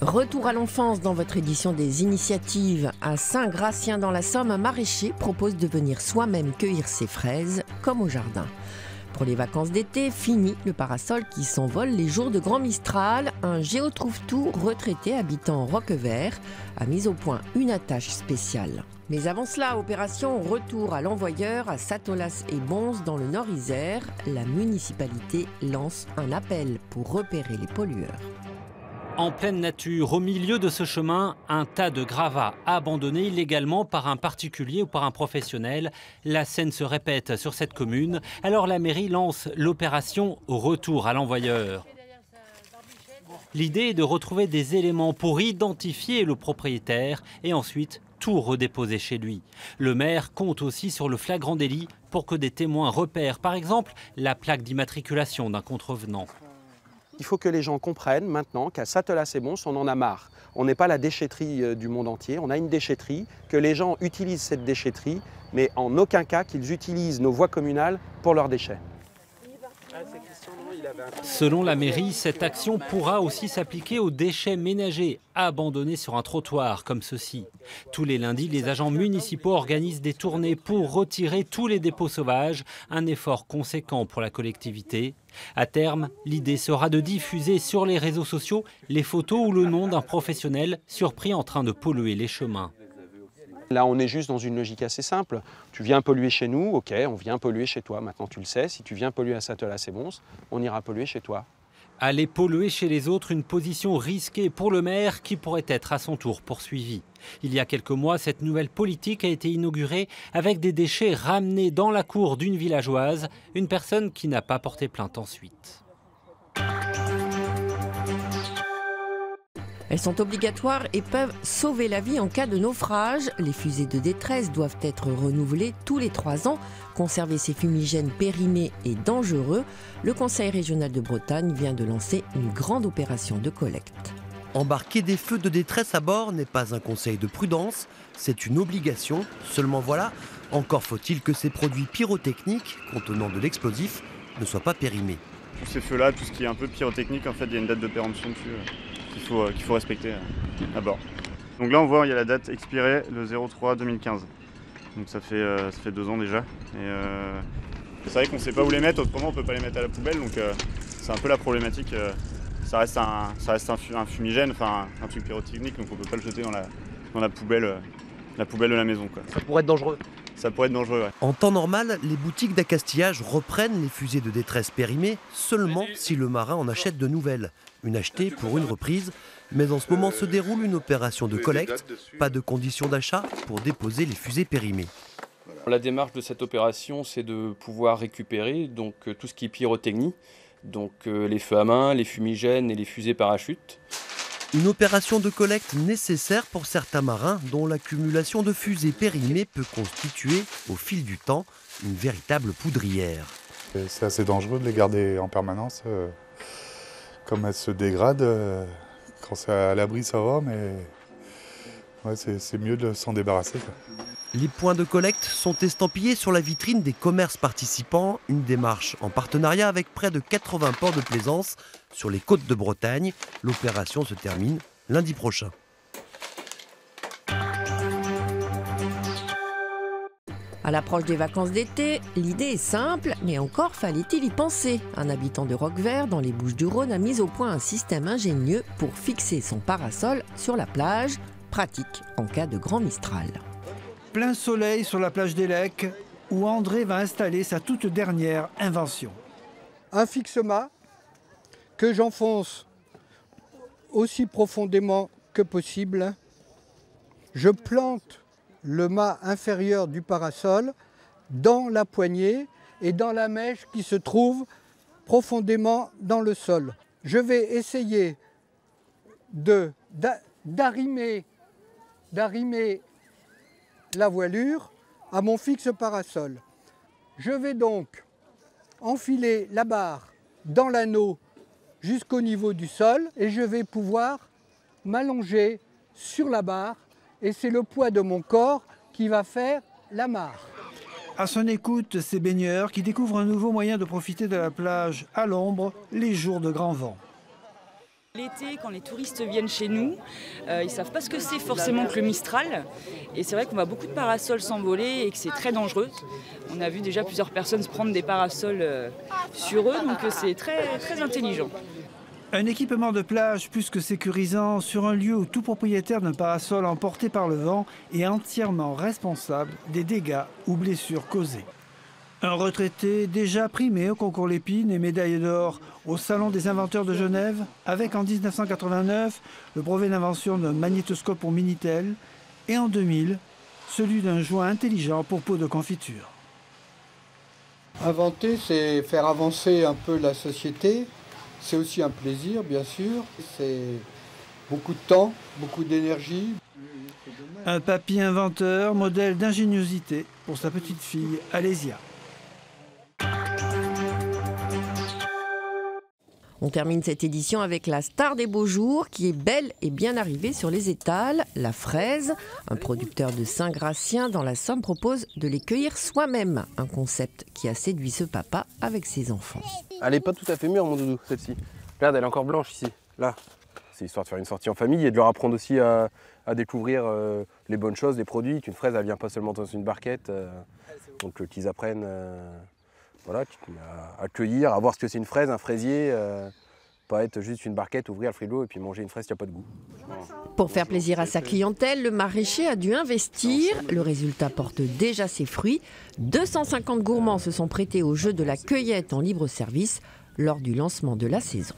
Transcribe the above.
Retour à l'enfance dans votre édition des initiatives. À Saint-Gratien dans la Somme, un maraîcher propose de venir soi-même cueillir ses fraises, comme au jardin. Pour les vacances d'été, fini le parasol qui s'envole les jours de grand Mistral. Un géotrouve-tout retraité habitant Roquevert a mis au point une attache spéciale. Mais avant cela, opération retour à l'envoyeur à Satolas et Bons dans le Nord-Isère. La municipalité lance un appel pour repérer les pollueurs. En pleine nature, au milieu de ce chemin, un tas de gravats abandonnés illégalement par un particulier ou par un professionnel. La scène se répète sur cette commune. Alors la mairie lance l'opération Retour à l'envoyeur. L'idée est de retrouver des éléments pour identifier le propriétaire et ensuite tout redéposer chez lui. Le maire compte aussi sur le flagrant délit pour que des témoins repèrent, par exemple, la plaque d'immatriculation d'un contrevenant. Il faut que les gens comprennent maintenant qu'à Satolas-et-Bons, on en a marre. On n'est pas la déchetterie du monde entier, on a une déchetterie, que les gens utilisent cette déchetterie, mais en aucun cas qu'ils utilisent nos voies communales pour leurs déchets. Selon la mairie, cette action pourra aussi s'appliquer aux déchets ménagers abandonnés sur un trottoir comme ceci. Tous les lundis, les agents municipaux organisent des tournées pour retirer tous les dépôts sauvages, un effort conséquent pour la collectivité. À terme, l'idée sera de diffuser sur les réseaux sociaux les photos ou le nom d'un professionnel surpris en train de polluer les chemins. Là, on est juste dans une logique assez simple. Tu viens polluer chez nous, ok, on vient polluer chez toi. Maintenant, tu le sais, si tu viens polluer à Satolas-et-Bons, on ira polluer chez toi. Aller polluer chez les autres, une position risquée pour le maire qui pourrait être à son tour poursuivi. Il y a quelques mois, cette nouvelle politique a été inaugurée avec des déchets ramenés dans la cour d'une villageoise, une personne qui n'a pas porté plainte ensuite. Elles sont obligatoires et peuvent sauver la vie en cas de naufrage. Les fusées de détresse doivent être renouvelées tous les 3 ans. Conserver ces fumigènes périmés est dangereux. Le Conseil régional de Bretagne vient de lancer une grande opération de collecte. Embarquer des feux de détresse à bord n'est pas un conseil de prudence, c'est une obligation. Seulement voilà, encore faut-il que ces produits pyrotechniques contenant de l'explosif ne soient pas périmés. Tous ces feux-là, tout ce qui est un peu pyrotechnique, en fait, il y a une date de péremption dessus qu'il faut respecter à bord. Donc là, on voit, il y a la date expirée, le 03-2015. Donc ça fait 2 ans déjà. Et c'est vrai qu'on ne sait pas où les mettre, autrement on ne peut pas les mettre à la poubelle. Donc c'est un peu la problématique. Ça reste un fumigène, enfin un truc pyrotechnique, donc on ne peut pas le jeter dans la poubelle de la maison, quoi. Ça pourrait être dangereux. Ça pourrait être dangereux, ouais. En temps normal, les boutiques d'accastillage reprennent les fusées de détresse périmées seulement si le marin en achète de nouvelles. Une achetée pour une reprise, mais en ce moment se déroule une opération de collecte. Pas de condition d'achat pour déposer les fusées périmées. La démarche de cette opération, c'est de pouvoir récupérer donc, tout ce qui est pyrotechnie, donc les feux à main, les fumigènes et les fusées parachutes. Une opération de collecte nécessaire pour certains marins dont l'accumulation de fusées périmées peut constituer, au fil du temps, une véritable poudrière. C'est assez dangereux de les garder en permanence. Comme elles se dégradent, quand c'est à l'abri ça va, mais ouais, c'est mieux de s'en débarrasser, quoi. Les points de collecte sont estampillés sur la vitrine des commerces participants, une démarche en partenariat avec près de 80 ports de plaisance sur les côtes de Bretagne. L'opération se termine lundi prochain. À l'approche des vacances d'été, l'idée est simple, mais encore fallait-il y penser. Un habitant de Roquevert, dans les Bouches-du-Rhône, a mis au point un système ingénieux pour fixer son parasol sur la plage, pratique en cas de grand Mistral. Plein soleil sur la plage des Lecs, où André va installer sa toute dernière invention. Un fixe-mât que j'enfonce aussi profondément que possible. Je plante le mât inférieur du parasol dans la poignée et dans la mèche qui se trouve profondément dans le sol. Je vais essayer d'arrimer la voilure à mon fixe parasol. Je vais donc enfiler la barre dans l'anneau jusqu'au niveau du sol et je vais pouvoir m'allonger sur la barre et c'est le poids de mon corps qui va faire l'amarre. À son écoute, ces baigneurs qui découvrent un nouveau moyen de profiter de la plage à l'ombre les jours de grand vent. L'été, quand les touristes viennent chez nous, ils ne savent pas ce que c'est forcément que le Mistral. Et c'est vrai qu'on voit beaucoup de parasols s'envoler et que c'est très dangereux. On a vu déjà plusieurs personnes se prendre des parasols sur eux, donc c'est très, très intelligent. Un équipement de plage plus que sécurisant sur un lieu où tout propriétaire d'un parasol emporté par le vent est entièrement responsable des dégâts ou blessures causés. Un retraité déjà primé au concours Lépine et médaillé d'or au Salon des inventeurs de Genève, avec en 1989 le brevet d'invention d'un magnétoscope pour Minitel et en 2000 celui d'un joint intelligent pour pot de confiture. Inventer, c'est faire avancer un peu la société. C'est aussi un plaisir, bien sûr. C'est beaucoup de temps, beaucoup d'énergie. Un papy inventeur, modèle d'ingéniosité pour sa petite fille Alésia. On termine cette édition avec la star des beaux jours qui est belle et bien arrivée sur les étals, la fraise. Un producteur de Saint-Gratien dans la Somme propose de les cueillir soi-même. Un concept qui a séduit ce papa avec ses enfants. Elle n'est pas tout à fait mûre, mon doudou, celle-ci. Regarde, elle est encore blanche ici. Là, c'est histoire de faire une sortie en famille et de leur apprendre aussi à découvrir les bonnes choses, les produits. Qu'une fraise, elle vient pas seulement dans une barquette. Donc qu'ils apprennent voilà, à cueillir, à voir ce que c'est une fraise, un fraisier. Pas être juste une barquette, ouvrir le frigo et puis manger une fraise qui n'a pas de goût. Pour faire plaisir à sa clientèle, le maraîcher a dû investir. Le résultat porte déjà ses fruits. 250 gourmands se sont prêtés au jeu de la cueillette en libre service lors du lancement de la saison.